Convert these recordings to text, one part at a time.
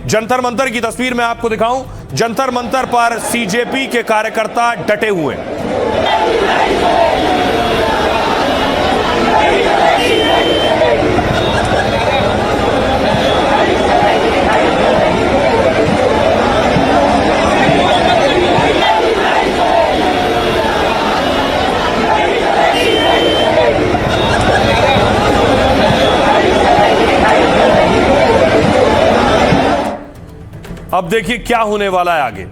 जंतर मंतर की तस्वीर मैं आपको दिखाऊं। जंतर मंतर पर सीजेपी के कार्यकर्ता डटे हुए हैं। अब देखिए क्या होने वाला है आगे।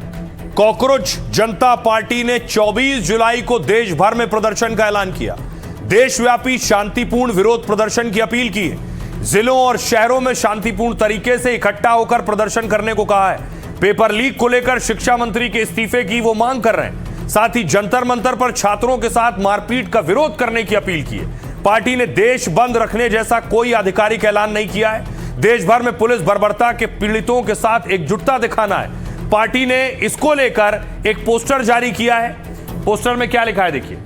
कॉकरोच जनता पार्टी ने 24 जुलाई को देश भर में प्रदर्शन का ऐलान किया। देशव्यापी शांतिपूर्ण विरोध प्रदर्शन की अपील की है। जिलों और शहरों में शांतिपूर्ण तरीके से इकट्ठा होकर प्रदर्शन करने को कहा है। पेपर लीक को लेकर शिक्षा मंत्री के इस्तीफे की वो मांग कर रहे हैं। साथ ही जंतर मंतर पर छात्रों के साथ मारपीट का विरोध करने की अपील की है। पार्टी ने देश बंद रखने जैसा कोई आधिकारिक ऐलान नहीं किया है। देश भर में पुलिस बर्बरता के पीड़ितों के साथ एकजुटता दिखाना है। पार्टी ने इसको लेकर एक पोस्टर जारी किया है। पोस्टर में क्या लिखा है देखिए।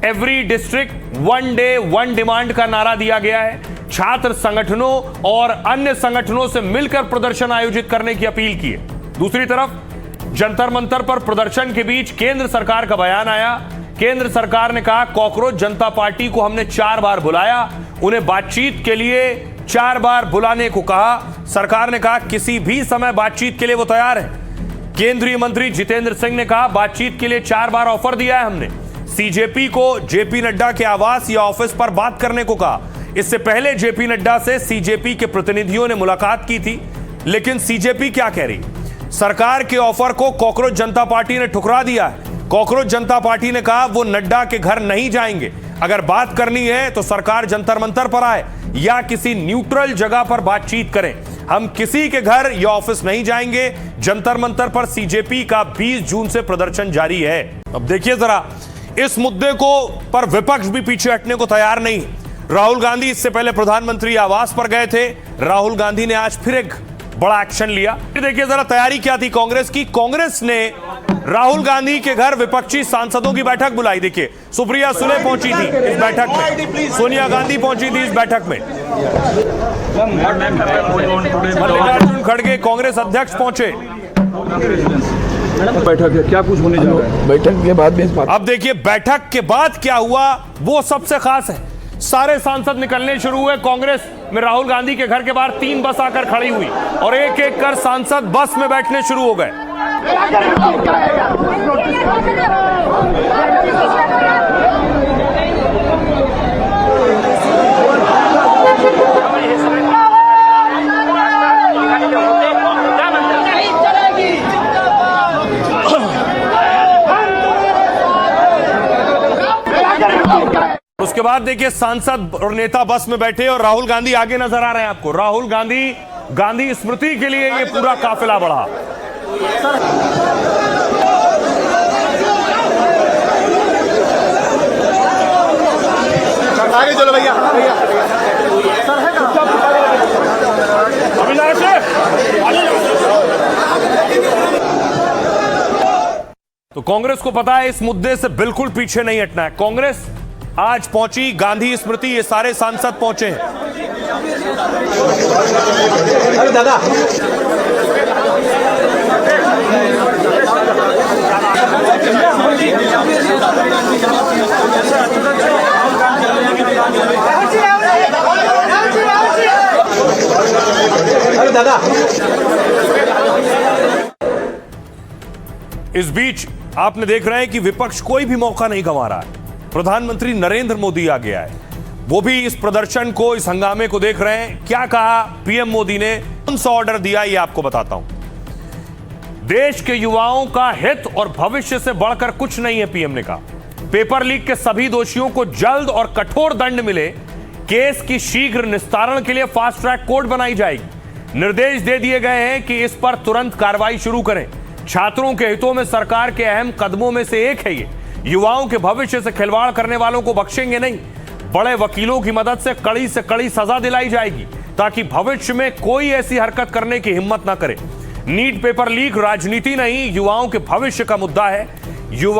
Every district one day one demand का नारा दिया गया है। छात्र संगठनों और अन्य संगठनों से मिलकर प्रदर्शन आयोजित करने की अपील की है। दूसरी तरफ जंतर मंतर पर प्रदर्शन के बीच केंद्र सरकार का बयान आया। केंद्र सरकार ने कहा, कॉकरोच जनता पार्टी को हमने 4 बार बुलाया, उन्हें बातचीत के लिए 4 बार बुलाने को कहा। सरकार ने कहा किसी भी समय बातचीत के लिए वो तैयार है। केंद्रीय मंत्री जितेंद्र सिंह ने कहा बातचीत के लिए 4 बार ऑफर दिया है हमने। सीजेपी को जेपी नड्डा के आवास या ऑफिस पर बात करने को कहा। इससे पहले जेपी नड्डा से सीजेपी के प्रतिनिधियों ने मुलाकात की थी, लेकिन सीजेपी क्या कह रही? सरकार के ऑफर को कॉकरोच जनता पार्टी ने ठुकरा दिया है। कॉकरोच जनता पार्टी ने कहा वो नड्डा के घर नहीं जाएंगे। अगर बात करनी है तो सरकार जंतर मंतर पर आए या किसी न्यूट्रल जगह पर बातचीत करें। हम किसी के घर या ऑफिस नहीं जाएंगे। जंतर मंतर पर सीजेपी का 20 जून से प्रदर्शन जारी है। अब देखिए जरा, इस मुद्दे को पर विपक्ष भी पीछे हटने को तैयार नहीं। राहुल गांधी इससे पहले प्रधानमंत्री आवास पर गए थे। राहुल गांधी ने आज फिर एक बड़ा एक्शन लिया। देखिए जरा तैयारी क्या थी कांग्रेस की। कांग्रेस ने राहुल गांधी के घर विपक्षी सांसदों की बैठक बुलाई। देखिए सुप्रिया सुले पहुंची थी इस बैठक में, सोनिया गांधी पहुंची थी इस बैठक में, मल्लिकार्जुन खड़गे कांग्रेस अध्यक्ष पहुंचे। बैठक है, क्या कुछ होने जा रहा है बैठक के बाद में? अब देखिए बैठक के बाद क्या हुआ वो सबसे खास है। सारे सांसद निकलने शुरू हुए। कांग्रेस में राहुल गांधी के घर के बाहर 3 बस आकर खड़ी हुई और एक एक कर सांसद बस में बैठने शुरू हो गए। उसके बाद देखिए सांसद और नेता बस में बैठे और राहुल गांधी आगे नजर आ रहे हैं आपको। राहुल गांधी स्मृति के लिए ये पूरा काफिला बढ़ा। आगे चलो भैया। तो कांग्रेस को पता है इस मुद्दे से बिल्कुल पीछे नहीं हटना है। कांग्रेस आज पहुंची, गांधी स्मृति ये सारे सांसद पहुंचे हैं। अरे दादा अरे दादा। इस बीच आपने देख रहे हैं कि विपक्ष कोई भी मौका नहीं गंवा रहा है। प्रधानमंत्री नरेंद्र मोदी आ गया है, वो भी इस प्रदर्शन को, इस हंगामे को देख रहे हैं। क्या कहा पीएम मोदी ने, कौन सा ऑर्डर दिया, ये आपको बताता हूं। देश के युवाओं का हित और भविष्य से बढ़कर कुछ नहीं है, पीएम ने कहा। पेपर लीक के सभी दोषियों को जल्द और कठोर दंड मिले। केस की शीघ्र निस्तारण के लिए फास्ट ट्रैक कोर्ट बनाई जाएगी। निर्देश दे दिए गए हैं कि इस पर तुरंत कार्रवाई शुरू करें। छात्रों के हितों में सरकार के अहम कदमों में से एक है ये। युवाओं के भविष्य से खिलवाड़ करने वालों को बख्शेंगे नहीं। बड़े वकीलों की मदद से कड़ी सजा दिलाई जाएगी ताकि भविष्य में कोई ऐसी हरकत करने की हिम्मत ना करे। नीट पेपर लीक राजनीति नहीं, युवाओं के भविष्य का मुद्दा है।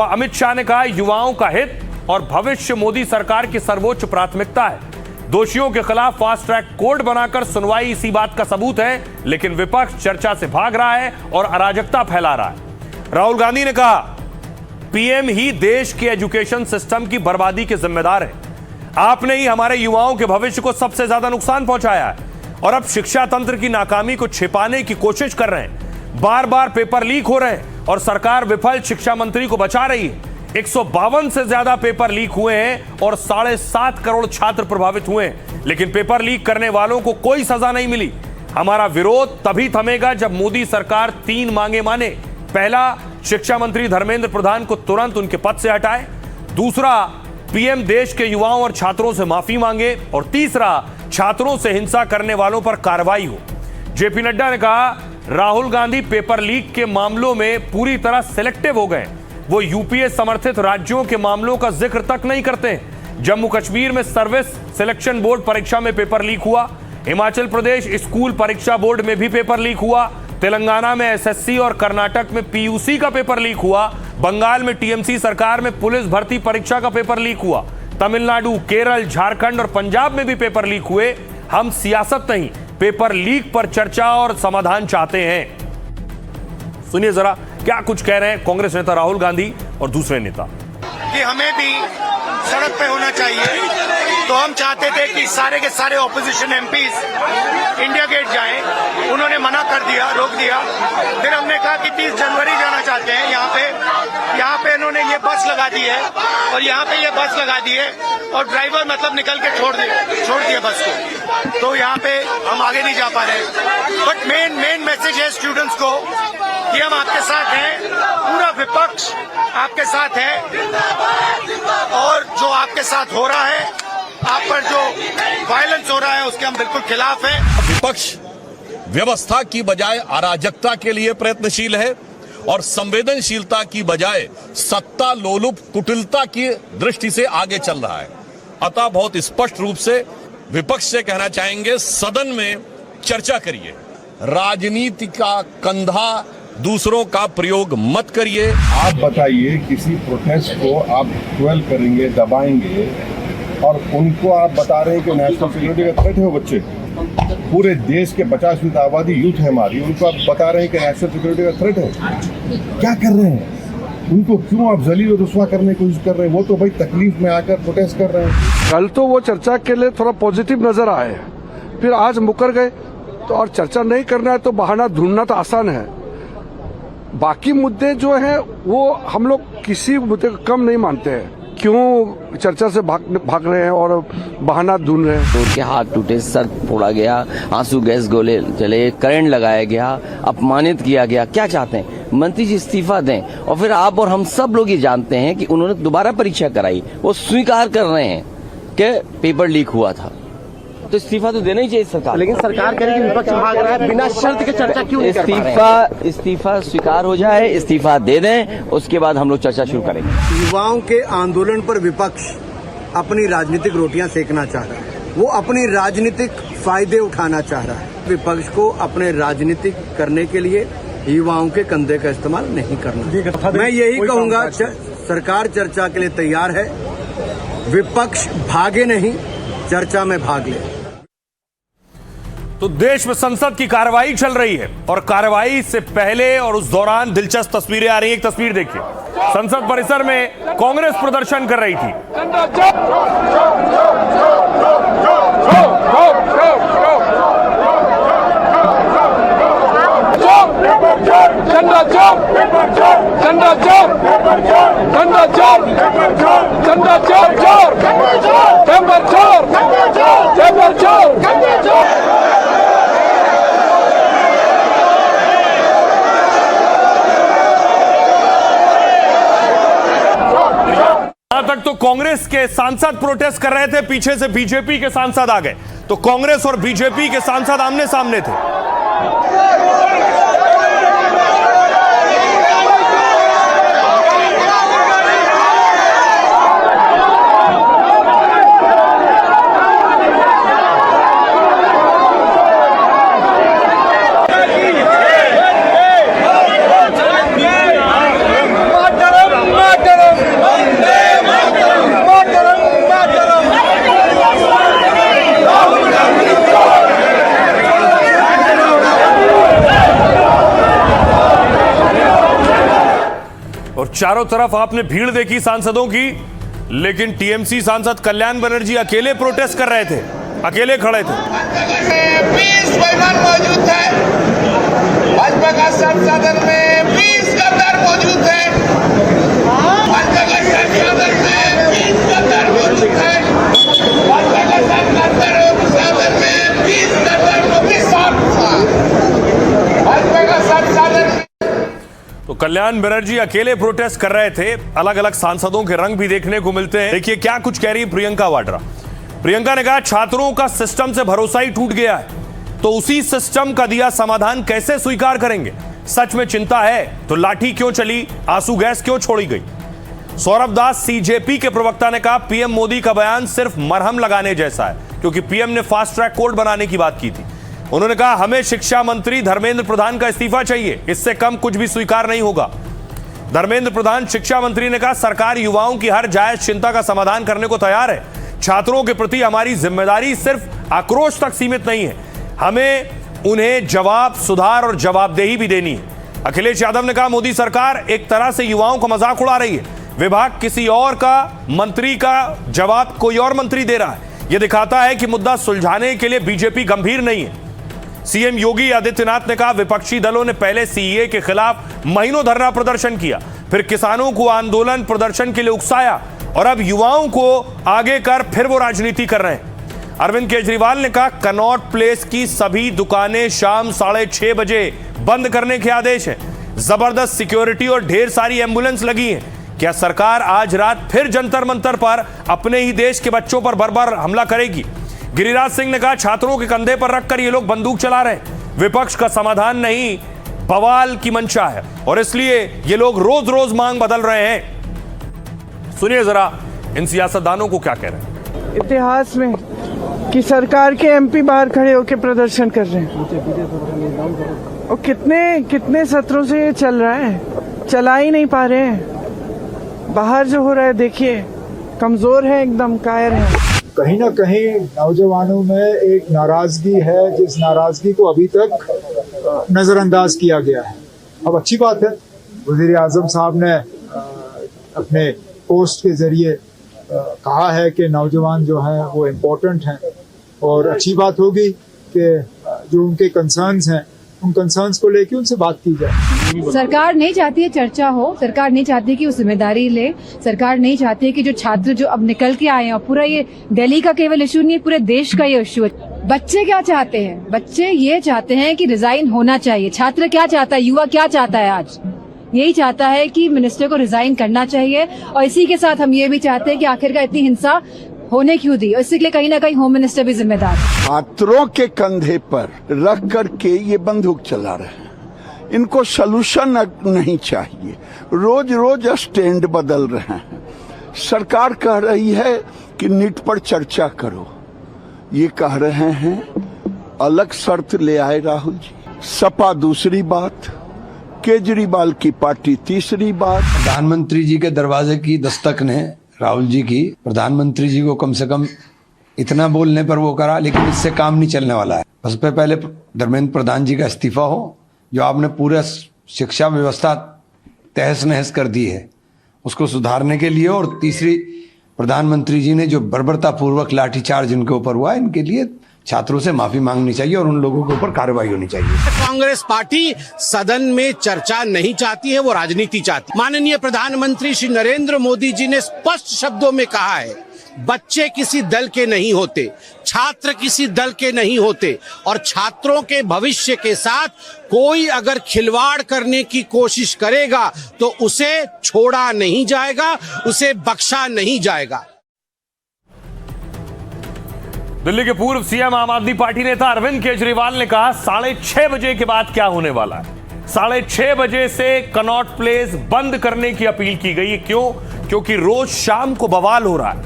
अमित शाह ने कहा युवाओं का हित और भविष्य मोदी सरकार की सर्वोच्च प्राथमिकता है। दोषियों के खिलाफ फास्ट ट्रैक कोर्ट बनाकर सुनवाई इसी बात का सबूत है, लेकिन विपक्ष चर्चा से भाग रहा है और अराजकता फैला रहा है। राहुल गांधी ने कहा पीएम ही देश के एजुकेशन सिस्टम की बर्बादी के जिम्मेदार है। आपने ही हमारे युवाओं के भविष्य को सबसे ज्यादा नुकसान पहुंचाया है और अब शिक्षा तंत्र की नाकामी को छिपाने की कोशिश कर रहे हैं। बार बार पेपर लीक हो रहे हैं और सरकार विफल शिक्षा मंत्री को बचा रही है। 152 से ज्यादा पेपर लीक हुए हैं और 7.5 करोड़ छात्र प्रभावित हुए हैं, लेकिन पेपर लीक करने वालों को कोई सजा नहीं मिली। हमारा विरोध तभी थमेगा जब मोदी सरकार 3 मांगे माने। पहला, शिक्षा मंत्री धर्मेंद्र प्रधान को तुरंत उनके पद से हटाए। दूसरा, पीएम देश के युवाओं और छात्रों से माफी मांगे। और तीसरा, छात्रों से हिंसा करने वालों पर कार्रवाई हो। जेपी नड्डा ने कहा राहुल गांधी पेपर लीक के मामलों में पूरी तरह सिलेक्टिव हो गए। वो यूपीए समर्थित राज्यों के मामलों का जिक्र तक नहीं करते। जम्मू कश्मीर में सर्विस सिलेक्शन बोर्ड परीक्षा में पेपर लीक हुआ। हिमाचल प्रदेश स्कूल परीक्षा बोर्ड में भी पेपर लीक हुआ। तेलंगाना में एसएससी और कर्नाटक में पीयूसी का पेपर लीक हुआ। बंगाल में टीएमसी सरकार में पुलिस भर्ती परीक्षा का पेपर लीक हुआ। तमिलनाडु, केरल, झारखंड और पंजाब में भी पेपर लीक हुए। हम सियासत नहीं, पेपर लीक पर चर्चा और समाधान चाहते हैं। सुनिए जरा क्या कुछ कह रहे हैं कांग्रेस नेता राहुल गांधी और दूसरे नेता। कि हमें भी सड़क पे होना चाहिए, तो हम चाहते थे कि सारे के सारे ऑपोजिशन एमपीज इंडिया गेट जाएं। उन्होंने मना कर दिया, रोक दिया। फिर हमने कहा कि 30 जनवरी जाना चाहते हैं। यहाँ पे इन्होंने ये बस लगा दी है और यहाँ पे ये बस लगा दी है और ड्राइवर मतलब निकल के छोड़ दिया बस को, तो यहाँ पे हम आगे नहीं जा पा रहे। बट मेन मैसेज है स्टूडेंट्स को कि हम आपके साथ हैं, पूरा विपक्ष आपके साथ है और जो आपके साथ हो रहा है, आप पर जो वायलेंस हो रहा है उसके हम बिल्कुल खिलाफ हैं। विपक्ष व्यवस्था की बजाय अराजकता के लिए प्रयत्नशील है और संवेदनशीलता की बजाय सत्ता लोलुप कुटिलता की दृष्टि से आगे चल रहा है। अतः बहुत स्पष्ट रूप से विपक्ष से कहना चाहेंगे, सदन में चर्चा करिए, राजनीति का कंधा दूसरों का प्रयोग मत करिए। आप बताइए, किसी प्रोटेस्ट को आप ट्वेल करेंगे, दबाएंगे और उनको आप बता रहे हैं कि नेशनल सिक्योरिटी का थ्रेट है। वो बच्चे पूरे देश के 50% आबादी यूथ है हमारी, उनको आप बता रहे हैं कि नेशनल सिक्योरिटी का थ्रेट है। क्या कर रहे हैं? उनको क्यों आप जलील और रुस्वा करने की कोशिश कर रहे हैं? वो तो भाई तकलीफ में आकर प्रोटेस्ट कर रहे हैं। कल तो वो चर्चा के लिए थोड़ा पॉजिटिव नजर आए, फिर आज मुकर गए। तो और चर्चा नहीं करना है तो बहाना ढूंढना तो आसान है। बाकी मुद्दे जो हैं वो हम लोग किसी मुद्दे को कम नहीं मानते हैं। क्यों चर्चा से भाग रहे हैं और बहाना ढूंढ रहे हैं? उनके हाथ टूटे, सर फोड़ा गया, आंसू गैस गोले चले, करंट लगाया गया, अपमानित किया गया। क्या चाहते हैं? मंत्री जी इस्तीफा दें। और फिर आप और हम सब लोग ये जानते हैं कि उन्होंने दोबारा परीक्षा कराई, वो स्वीकार कर रहे हैं कि पेपर लीक हुआ था, तो इस्तीफा तो देना ही चाहिए सरकार। लेकिन सरकार कह रही है विपक्ष भाग रहा है, बिना शर्त के चर्चा क्यों नहीं कर पा रहे हैं? इस्तीफा स्वीकार हो जाए, इस्तीफा दे दें, उसके बाद हम लोग चर्चा शुरू करेंगे। युवाओं के आंदोलन पर विपक्ष अपनी राजनीतिक रोटियां सेकना चाह रहा है, वो अपनी राजनीतिक फायदे उठाना चाह रहा है। विपक्ष को अपने राजनीतिक करने के लिए युवाओं के कंधे का इस्तेमाल नहीं करना। मैं यही कहूंगा, सरकार चर्चा के लिए तैयार है, विपक्ष भागे नहीं, चर्चा में भाग ले। तो देश में संसद की कार्रवाई चल रही है और कार्रवाई से पहले और उस दौरान दिलचस्प तस्वीरें आ रही हैं। एक तस्वीर देखिए, संसद परिसर में कांग्रेस प्रदर्शन कर रही थी। यहां तक तो कांग्रेस के सांसद प्रोटेस्ट कर रहे थे, पीछे से बीजेपी के सांसद आ गए, तो कांग्रेस और बीजेपी के सांसद आमने सामने थे। चारों तरफ आपने भीड़ देखी सांसदों की, लेकिन टीएमसी सांसद कल्याण बनर्जी अकेले प्रोटेस्ट कर रहे थे, अकेले खड़े थे। 20 मेहमान मौजूद है, भाजपा का संसदन में 20 गद्दार मौजूद है, भाजपा का संसदन में 20 गद्दार मौजूद है, भाजपा का संसदन में 20 गद्दार को भी साफ भाजपा का संसदन। तो कल्याण बनर्जी अकेले प्रोटेस्ट कर रहे थे, अलग अलग सांसदों के रंग भी देखने को मिलते हैं। देखिए क्या कुछ कह रही है प्रियंका वाड्रा। प्रियंका ने कहा छात्रों का सिस्टम से भरोसा ही टूट गया है, तो उसी सिस्टम का दिया समाधान कैसे स्वीकार करेंगे। सच में चिंता है तो लाठी क्यों चली, आंसू गैस क्यों छोड़ी गई। सौरभ दास सीजेपी के प्रवक्ता ने कहा पीएम मोदी का बयान सिर्फ मरहम लगाने जैसा है, क्योंकि पीएम ने फास्ट ट्रैक कोर्ट बनाने की बात की थी। उन्होंने कहा हमें शिक्षा मंत्री धर्मेंद्र प्रधान का इस्तीफा चाहिए, इससे कम कुछ भी स्वीकार नहीं होगा। धर्मेंद्र प्रधान शिक्षा मंत्री ने कहा सरकार युवाओं की हर जायज चिंता का समाधान करने को तैयार है। छात्रों के प्रति हमारी जिम्मेदारी सिर्फ आक्रोश तक सीमित नहीं है, हमें उन्हें जवाब, सुधार और जवाबदेही भी देनी है। अखिलेश यादव ने कहा मोदी सरकार एक तरह से युवाओं का मजाक उड़ा रही है, विभाग किसी और का, मंत्री का जवाब कोई और मंत्री दे रहा है। यह दिखाता है कि मुद्दा सुलझाने के लिए बीजेपी गंभीर नहीं है। सीएम योगी आदित्यनाथ ने कहा विपक्षी दलों ने पहले सीएए के खिलाफ महीनों धरना प्रदर्शन किया, फिर किसानों को आंदोलन प्रदर्शन के लिए उकसाया और अब युवाओं को आगे कर फिर वो राजनीति कर रहे हैं। अरविंद केजरीवाल ने कहा कनॉट प्लेस की सभी दुकानें शाम 6:30 बजे बंद करने के आदेश हैं। जबरदस्त सिक्योरिटी और ढेर सारी एम्बुलेंस लगी हैं। क्या सरकार आज रात फिर जंतर मंतर पर अपने ही देश के बच्चों पर बर्बर हमला करेगी। गिरिराज सिंह ने कहा छात्रों के कंधे पर रखकर ये लोग बंदूक चला रहे हैं, विपक्ष का समाधान नहीं बवाल की मंशा है और इसलिए ये लोग रोज रोज मांग बदल रहे हैं। सुनिए जरा इन सियासतदानों को क्या कह रहे हैं। इतिहास में कि सरकार के एमपी बाहर खड़े होकर प्रदर्शन कर रहे हैं और कितने सत्रों से ये चल रहा है, चला ही नहीं पा रहे हैं। बाहर जो हो रहा है देखिए, कमजोर है, एकदम कायर है। कहीं ना कहीं नौजवानों में एक नाराजगी है, जिस नाराजगी को अभी तक नजरअंदाज किया गया है। अब अच्छी बात है, वजीर आजम साहब ने अपने पोस्ट के जरिए कहा है कि नौजवान जो हैं वो इम्पोर्टेंट हैं और अच्छी बात होगी कि जो उनके कंसर्न्स हैं उन कंसर्न्स को लेके उनसे बात की जाए। सरकार नहीं चाहती है चर्चा हो, सरकार नहीं चाहती कि वो जिम्मेदारी ले, सरकार नहीं चाहती है कि जो छात्र जो अब निकल के आए हैं, पूरा ये दिल्ली का केवल इशू नहीं है, पूरे देश का ये इशू है। बच्चे क्या चाहते हैं, बच्चे ये चाहते हैं कि रिजाइन होना चाहिए। छात्र क्या चाहता है, युवा क्या चाहता है, आज यही चाहता है कि मिनिस्टर को रिजाइन करना चाहिए। और इसी के साथ हम ये भी चाहते हैं कि आखिरकार इतनी हिंसा होने क्यों दी, और इसके लिए कहीं ना कहीं होम मिनिस्टर भी जिम्मेदार है। छात्रों के कंधे पर रख करके ये बंदूक चला रहे हैं, इनको सलूशन नहीं चाहिए, रोज रोज स्टैंड बदल रहे हैं। सरकार कह रही है कि नीट पर चर्चा करो, ये कह रहे हैं अलग शर्त ले आए राहुल जी। सपा दूसरी बात, केजरीवाल की पार्टी तीसरी बात। प्रधानमंत्री जी के दरवाजे की दस्तक ने राहुल जी की, प्रधानमंत्री जी को कम से कम इतना बोलने पर वो करा, लेकिन इससे काम नहीं चलने वाला है। सबसे पहले धर्मेंद्र प्रधान जी का इस्तीफा हो, जो आपने पूरा शिक्षा व्यवस्था तहस नहस कर दी है, उसको सुधारने के लिए। और तीसरी, प्रधानमंत्री जी ने जो बर्बरतापूर्वक लाठीचार्ज इनके ऊपर हुआ, इनके लिए छात्रों से माफी मांगनी चाहिए और उन लोगों के ऊपर कार्रवाई होनी चाहिए। कांग्रेस पार्टी सदन में चर्चा नहीं चाहती है, वो राजनीति चाहती। माननीय प्रधानमंत्री श्री नरेंद्र मोदी जी ने स्पष्ट शब्दों में कहा है, बच्चे किसी दल के नहीं होते, छात्र किसी दल के नहीं होते, और छात्रों के भविष्य के साथ कोई अगर खिलवाड़ करने की कोशिश करेगा तो उसे छोड़ा नहीं जाएगा, उसे बख्शा नहीं जाएगा। दिल्ली के पूर्व सीएम आम आदमी पार्टी नेता अरविंद केजरीवाल ने कहा 6:30 बजे के बाद क्या होने वाला है। 6:30 बजे से कनॉट प्लेस बंद करने की अपील की गई है। क्यों? क्योंकि रोज शाम को बवाल हो रहा है।